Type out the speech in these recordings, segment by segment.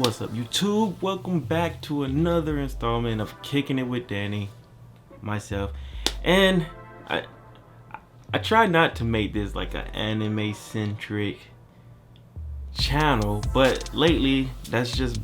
What's up, YouTube? Welcome back to another installment of Kicking It with Danny, myself. And I try not to make this like an anime centric channel, but lately that's just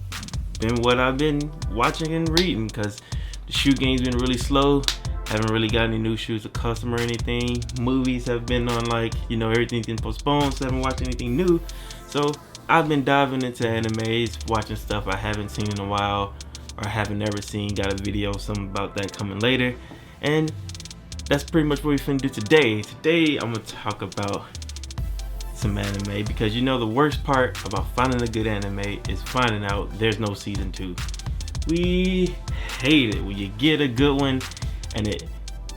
been what I've been watching and reading, because the shoe game's been really slow. Haven't really got any new shoes to custom or anything. Movies have been on, like, everything's been postponed, so I haven't watched anything new. So I've been diving into animes, watching stuff I haven't seen in a while or haven't ever seen. Got a video, something about that coming later. And that's pretty much what we're finna do today. Today I'm gonna talk about some anime, because the worst part about finding a good anime is finding out there's no season 2. We hate it when you get a good one and it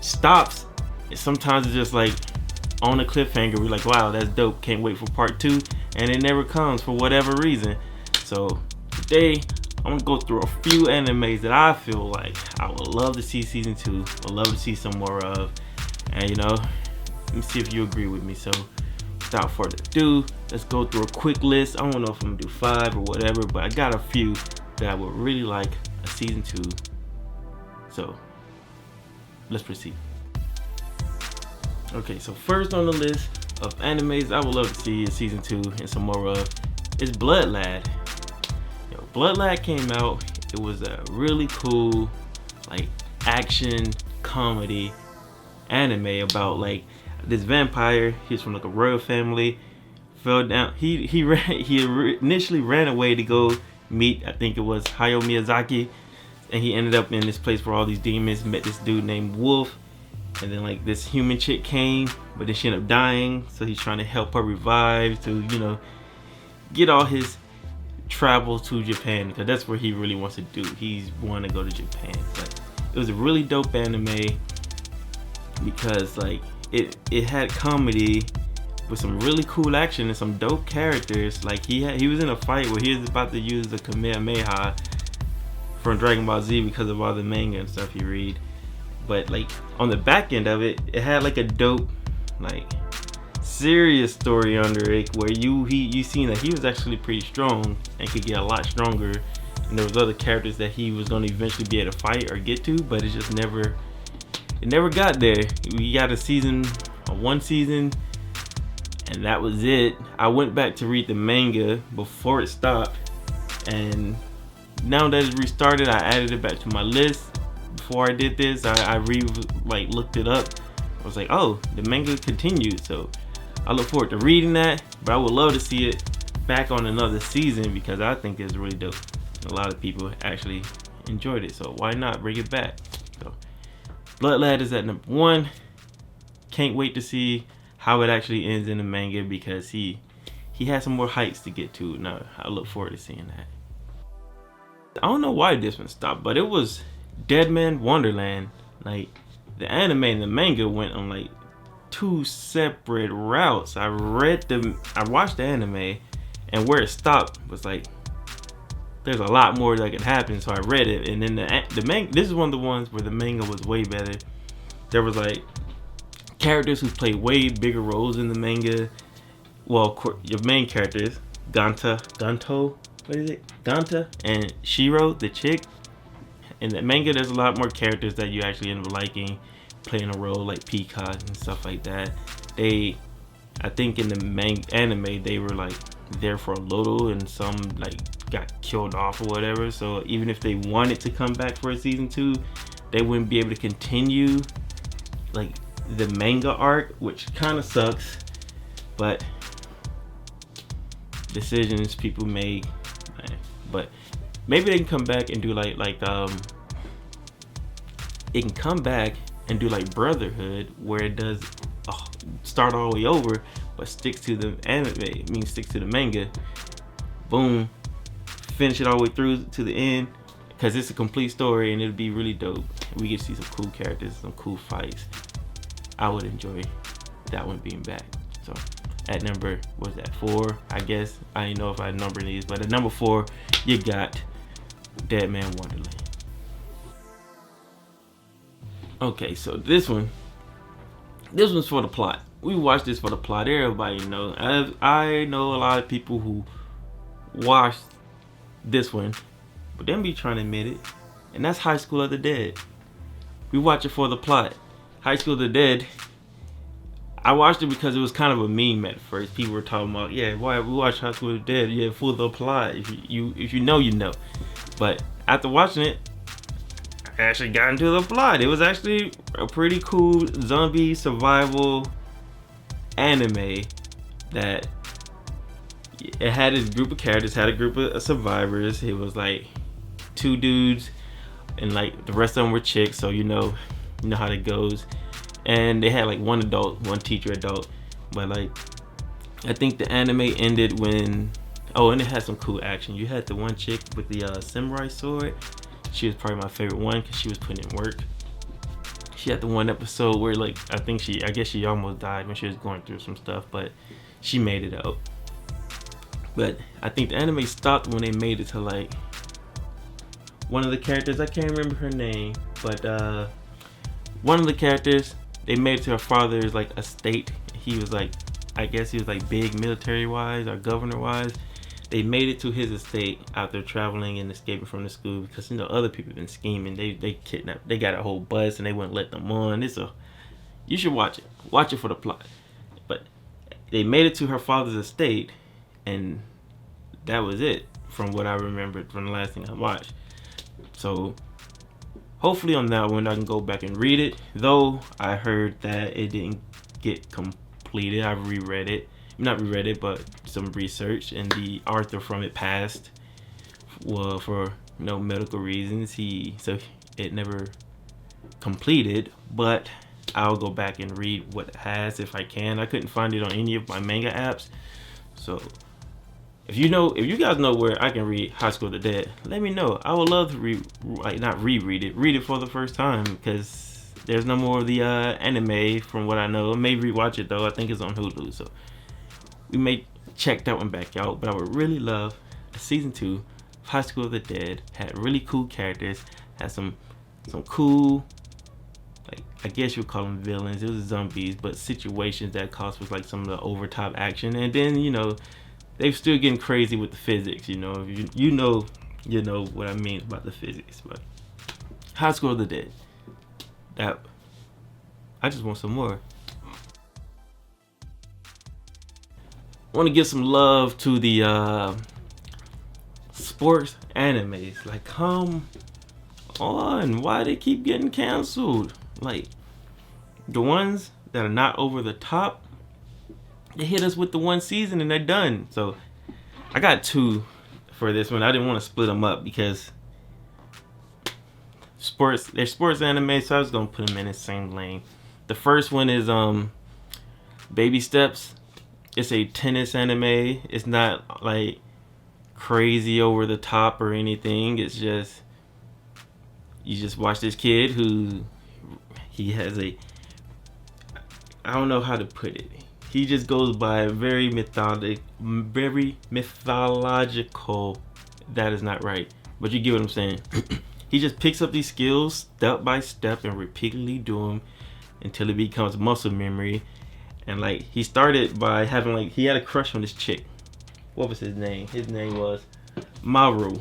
stops. Sometimes it's just like on a cliffhanger. We're like, wow, that's dope, can't wait for part 2, and it never comes for whatever reason. So today I'm gonna go through a few animes that I feel like I would love to see season 2, would love to see some more of, and let me see if you agree with me. So without further ado, let's go through a quick list. I don't know if I'm gonna do 5 or whatever, but I got a few that I would really like a season 2. So let's proceed. Okay, so first on the list of animes I would love to see in season 2 and some more of is Blood Lad. Blood Lad came out. It was a really cool, like, action comedy anime about, like, this vampire. He's from like a royal family. Fell down. He initially ran away to go meet, I think it was Hayao Miyazaki, and he ended up in this place where all these demons. Met this dude named Wolf, and then like this human chick came, but then she ended up dying. So he's trying to help her revive to get all his travels to Japan, because that's where he really wants to do. He's wanting to go to Japan. But it was a really dope anime because like it had comedy with some really cool action and some dope characters. Like he was in a fight where he was about to use the Kamehameha from Dragon Ball Z because of all the manga and stuff you read. But like on the back end of it, it had like a dope, like, serious story under it, where you seen that he was actually pretty strong and could get a lot stronger, and there was other characters that he was going to eventually be able to fight or get to, but it just never got there. We got one season, and that was it. I went back to read the manga before it stopped, and now that it's restarted, I added it back to my list. Before I did this, I looked it up. I was like, oh, the manga continued, so I look forward to reading that. But I would love to see it back on another season, because I think it's really dope. A lot of people actually enjoyed it, so why not bring it back? So Blood Lad is at number 1. Can't wait to see how it actually ends in the manga, because he has some more heights to get to. Now I look forward to seeing that. I don't know why this one stopped, but it was Deadman Wonderland. Like, the anime and the manga went on like 2 separate routes. I watched the anime, and where it stopped was like there's a lot more that could happen, so I read it. And then the manga, this is one of the ones where the manga was way better. There was like characters who played way bigger roles in the manga. Well, your main characters, Ganta and Shiro, the chick. In the manga, there's a lot more characters that you actually end up liking, playing a role, like Peacock and stuff like that. I think in the anime, they were like there for a little, and some like got killed off or whatever. So even if they wanted to come back for a season 2, they wouldn't be able to continue like the manga arc, which kind of sucks. But decisions people make. But maybe they can come back and do like it can come back and do like Brotherhood, where it does start all the way over, but sticks to the anime. Sticks to the manga. Boom, finish it all the way through to the end, because it's a complete story, and it'll be really dope. We get to see some cool characters, some cool fights. I would enjoy that one being back. So at number, what's that, 4? I guess I didn't know if I numbered these, but at number 4, you got Deadman Wonderland. Okay, so this one's for the plot. We watched this for the plot. Everybody knows. I know a lot of people who watched this one, but them be trying to admit it, and that's High School of the Dead. We watch it for the plot. High School of the Dead, I watched it because it was kind of a meme at first. People were talking about, yeah, why we watch High School of the Dead? Yeah, for the plot. If you know, you know. But after watching it, I actually got into the plot. It was actually a pretty cool zombie survival anime that it had this group of characters, had a group of survivors. It was like 2 dudes and like the rest of them were chicks, so you know how that goes. And they had like 1 adult, 1 teacher adult. But like I think the anime ended when, oh, and it had some cool action. You had the one chick with the samurai sword. She was probably my favorite one because she was putting in work. She had the one episode where like I guess she almost died when she was going through some stuff, but she made it out. But I think the anime stopped when they made it to like one of the characters, I can't remember her name, but one of the characters, they made it to her father's like estate. He was like, I guess he was like big military wise or governor wise. They made it to his estate after traveling and escaping from the school because other people have been scheming. They kidnapped. They got a whole bus and they wouldn't let them on. You should watch it. Watch it for the plot. But they made it to her father's estate, and that was it from what I remembered from the last thing I watched. So hopefully on that one I can go back and read it. Though I heard that it didn't get completed. I reread it. Not reread it, but some research, and the author from it passed. Well, for medical reasons, so it never completed. But I'll go back and read what it has if I can. I couldn't find it on any of my manga apps. So if you guys know where I can read High School of the Dead, let me know. I would love to read it for the first time because there's no more of the anime from what I know. I may rewatch it though. I think it's on Hulu, so we may check that one back out. But I would really love a season 2 of High School of the Dead. Had really cool characters. Had some cool, like, I guess you would call them villains. It was zombies, but situations that caused was like some of the over top action. And then they're still getting crazy with the physics. If you know what I mean about the physics. But High School of the Dead. That I just want some more. I want to give some love to the sports animes. Like, come on, why they keep getting canceled? Like, the ones that are not over the top, they hit us with the 1 season and they're done. So I got 2 for this one. I didn't want to split them up because they're sports anime, so I was gonna put them in the same lane. The first one is Baby Steps. It's a tennis anime. It's not like crazy over the top or anything. It's just, you just watch this kid who he has I don't know how to put it. He just goes by a very mythological. That is not right, but you get what I'm saying. He just picks up these skills step by step and repeatedly do them until it becomes muscle memory. And like, he started by having he had a crush on this chick. What was his name? His name was Maru.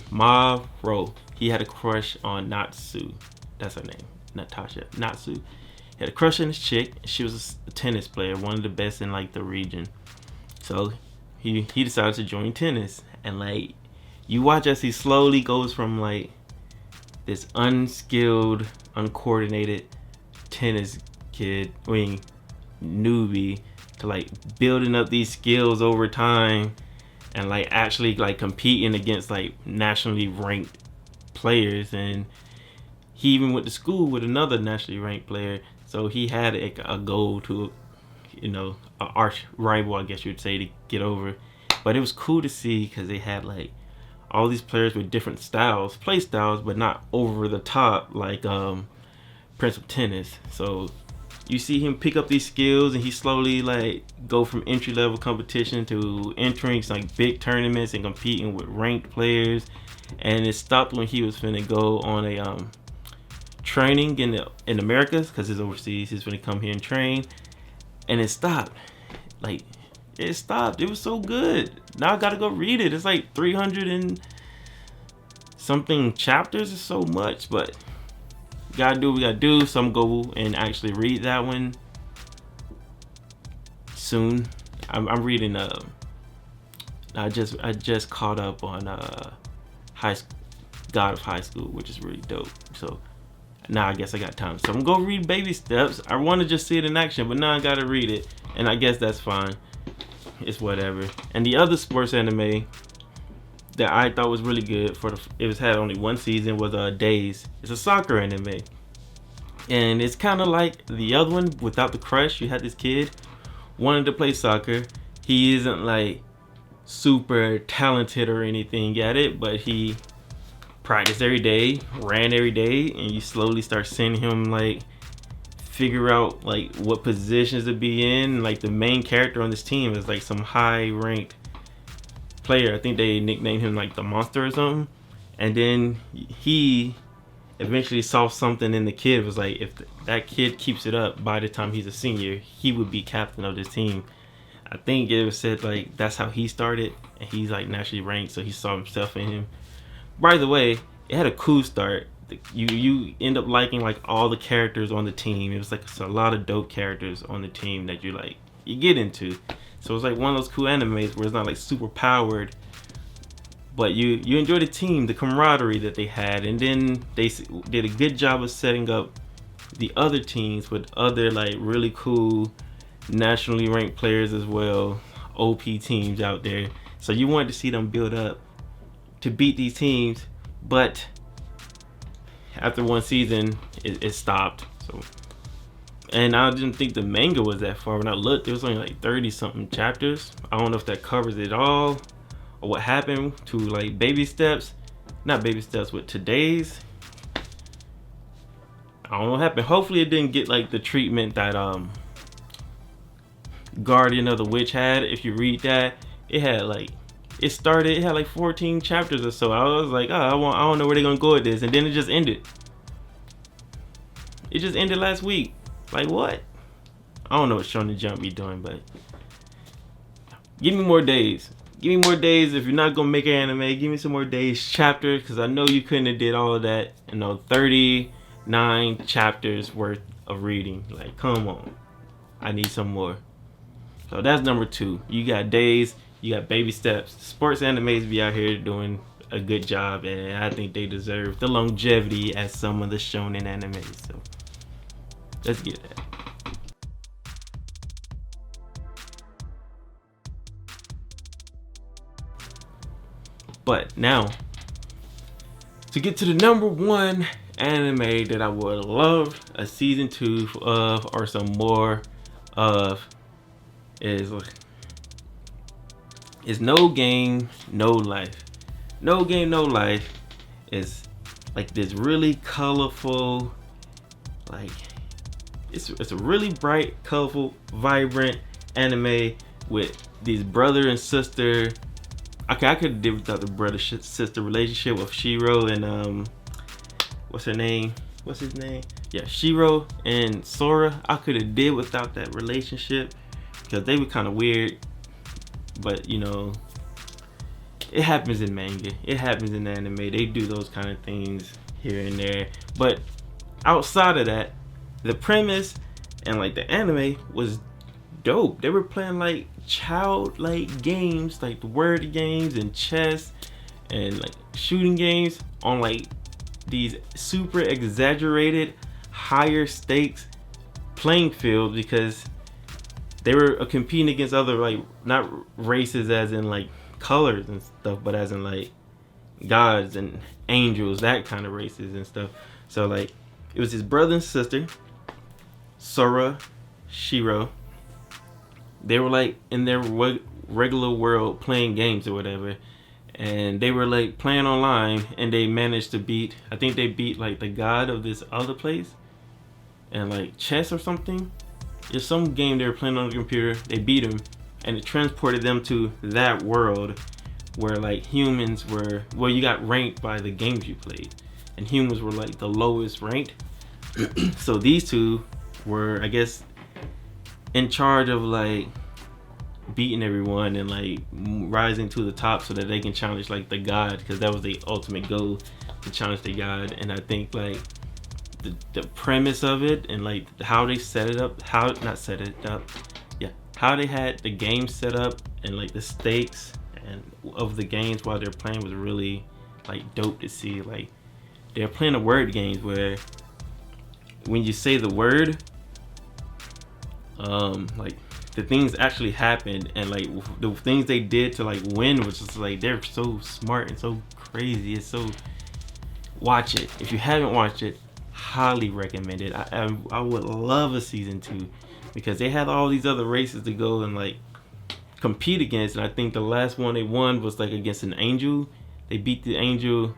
He had a crush on Natsu. That's her name. Natasha. Natsu. He had a crush on this chick. She was a tennis player, one of the best in like the region. So he decided to join tennis. And like, you watch as he slowly goes from like this unskilled, uncoordinated tennis kid, newbie, to like building up these skills over time and like actually like competing against like nationally ranked players. And he even went to school with another nationally ranked player, so he had a goal to an arch rival, I guess you would say, to get over. But it was cool to see because they had like all these players with different play styles, but not over the top like Prince of Tennis. So you see him pick up these skills and he slowly like go from entry level competition to entering like big tournaments and competing with ranked players. And it stopped when he was finna go on a training in Americas, because he's overseas. He's finna come here and train, and it stopped. It stopped. It was so good. Now I gotta go read it. It's like 300 and something chapters is so much, but gotta do what we gotta do. So I'm gonna go and actually read that one soon. I'm reading I just caught up on God of High School, which is really dope. So now I guess I got time. So I'm gonna read Baby Steps. I want to just see it in action, but now I gotta read it, and I guess that's fine. It's whatever. And the other sports anime that I thought was really good had only one season was Days. It's a soccer anime, and it's kind of like the other one without the crush. You had this kid wanted to play soccer. He isn't like super talented or anything at it, but he practiced every day, ran every day, and you slowly start seeing him like figure out like what positions to be in. Like the main character on this team is like some high ranked player. I think they nicknamed him like the Monster or something. And then he eventually saw something in the kid. It was like, if that kid keeps it up, by the time he's a senior, he would be captain of this team. I think it was said like that's how he started, and he's like naturally ranked, so he saw himself in him. By the way, it had a cool start. You end up liking like all the characters on the team. It was like a lot of dope characters on the team that you get into. So it's like one of those cool animes where it's not like super powered, but you enjoy the team, the camaraderie that they had, and then they did a good job of setting up the other teams with other like really cool nationally ranked players as well, OP teams out there. So you wanted to see them build up to beat these teams, but after one season it stopped. So, and I didn't think the manga was that far. When I looked, there was only like 30 something chapters. I don't know if that covers it all or what happened to like Baby Steps. Not Baby Steps, with Today's. I don't know what happened. Hopefully it didn't get like the treatment that Guardian of the Witch had. If you read that, it had like it had like 14 chapters or so. I was like, oh, I don't know where they're gonna go with this, and then it just ended. It just ended last week. Like, what? I don't know what Shonen Jump be doing, but give me more days. Give me more days. If you're not gonna make an anime, give me some more days, chapters, because I know you couldn't have did all of that. 39 chapters worth of reading. Like, come on. I need some more. So that's number 2. You got Days, you got Baby Steps. Sports animes be out here doing a good job, and I think they deserve the longevity as some of the shonen animes. So let's get that. But now, to get to the number 1 anime that I would love a season 2 of, or some more of, is No Game, No Life. No Game, No Life is like this really colorful, like it's a really bright, colorful, vibrant anime with these brother and sister. Okay, I could have did without the brother sister relationship with Shiro and what's her name? What's his name? Yeah, Shiro and Sora. I could have did without that relationship because they were kind of weird. But you know, it happens in manga. It happens in anime. They do those kind of things here and there. But outside of that, the premise and like the anime was dope. They were playing like childlike games, like the word games and chess and like shooting games on like these super exaggerated higher stakes playing fields, because they were competing against other, like, not races as in like colors and stuff, but as in like gods and angels, that kind of races and stuff. So like it was his brother and sister, Sora, Shiro. They were like in their regular world playing games or whatever, and they were like playing online, and they managed to beat, I think they beat like the god of this other place, and like chess or something. There's some game they were playing on the computer. They beat him, and it transported them to that world where like humans were, well, you got ranked by the games you played, and humans were like the lowest ranked. So these two were, I guess, in charge of like beating everyone and like rising to the top so that they can challenge like the god, because that was the ultimate goal, to challenge the god. And I think like the premise of it and like how they set it up, how they had the game set up and like the stakes and of the games while they're playing was really like dope to see. Like they're playing the word games where when you say the word, like the things actually happened, and like the things they did to like win was just like, they're so smart and so crazy. It's so, watch it if you haven't watched it. Highly recommend it. I would love a season 2 because they had all these other races to go and like compete against, and I think the last one they won was like against an angel. They beat the angel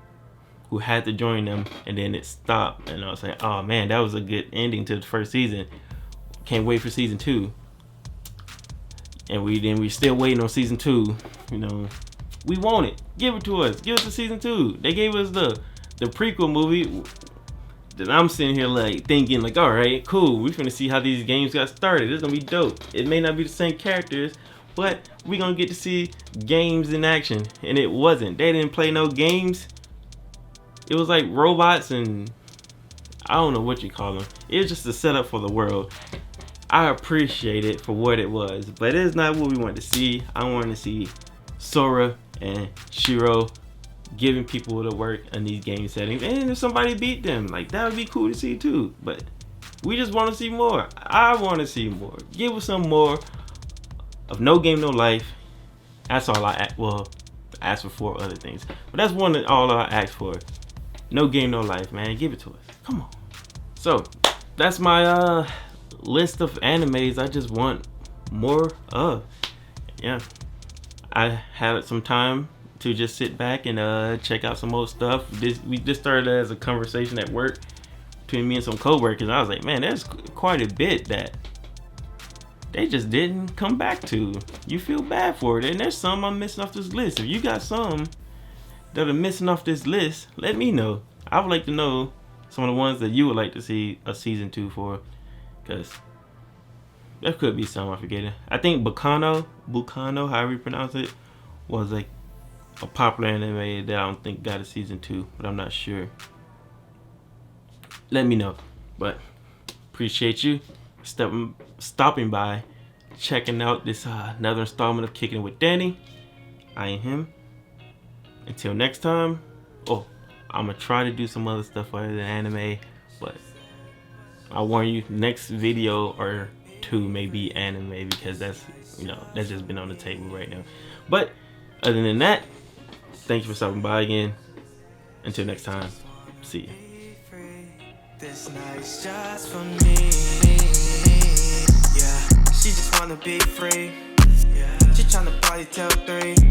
who had to join them, and then it stopped. And I was like, oh man, that was a good ending to the first season. Can't wait for season 2. And we still waiting on season 2. You know, we want it. Give it to us. Give us a season 2. They gave us the prequel movie that I'm sitting here like thinking like, all right, cool. We're gonna see how these games got started. It's gonna be dope. It may not be the same characters, but we're gonna get to see games in action. And it wasn't. They didn't play no games. It was like robots and I don't know what you call them. It was just a setup for the world. I appreciate it for what it was, but it's not what we wanted to see. I wanted to see Sora and Shiro giving people the work in these game settings, and if somebody beat them, like that would be cool to see too. But we just want to see more. I want to see more. Give us some more of No Game No Life. That's all I asked for 4 other things, but that's one of all I asked for. No Game No Life, man. Give it to us. Come on. So that's my list of animes I just want more of. Yeah, I had some time to just sit back and check out some old stuff. We just started as a conversation at work between me and some coworkers. I was like, man, there's quite a bit that they just didn't come back to. You feel bad for it, and there's some I'm missing off this list. If you got some that are missing off this list, let me know. I would like to know some of the ones that you would like to see a season 2 for, because there could be some I'm forgetting. I think Bukano, however you pronounce it, was like a popular anime that I don't think got a season 2, but I'm not sure. Let me know. But appreciate you stopping by, checking out this another installment of Kicking It With Danny. I am him. Until next time. Oh, I'm gonna try to do some other stuff other than anime, but I warn you, next video or 2 may be anime, because that's just been on the table right now. But other than that, thank you for stopping by again. Until next time, see ya. This night's just for me. Yeah, she just wanna be free. Yeah, she tryna party till 3.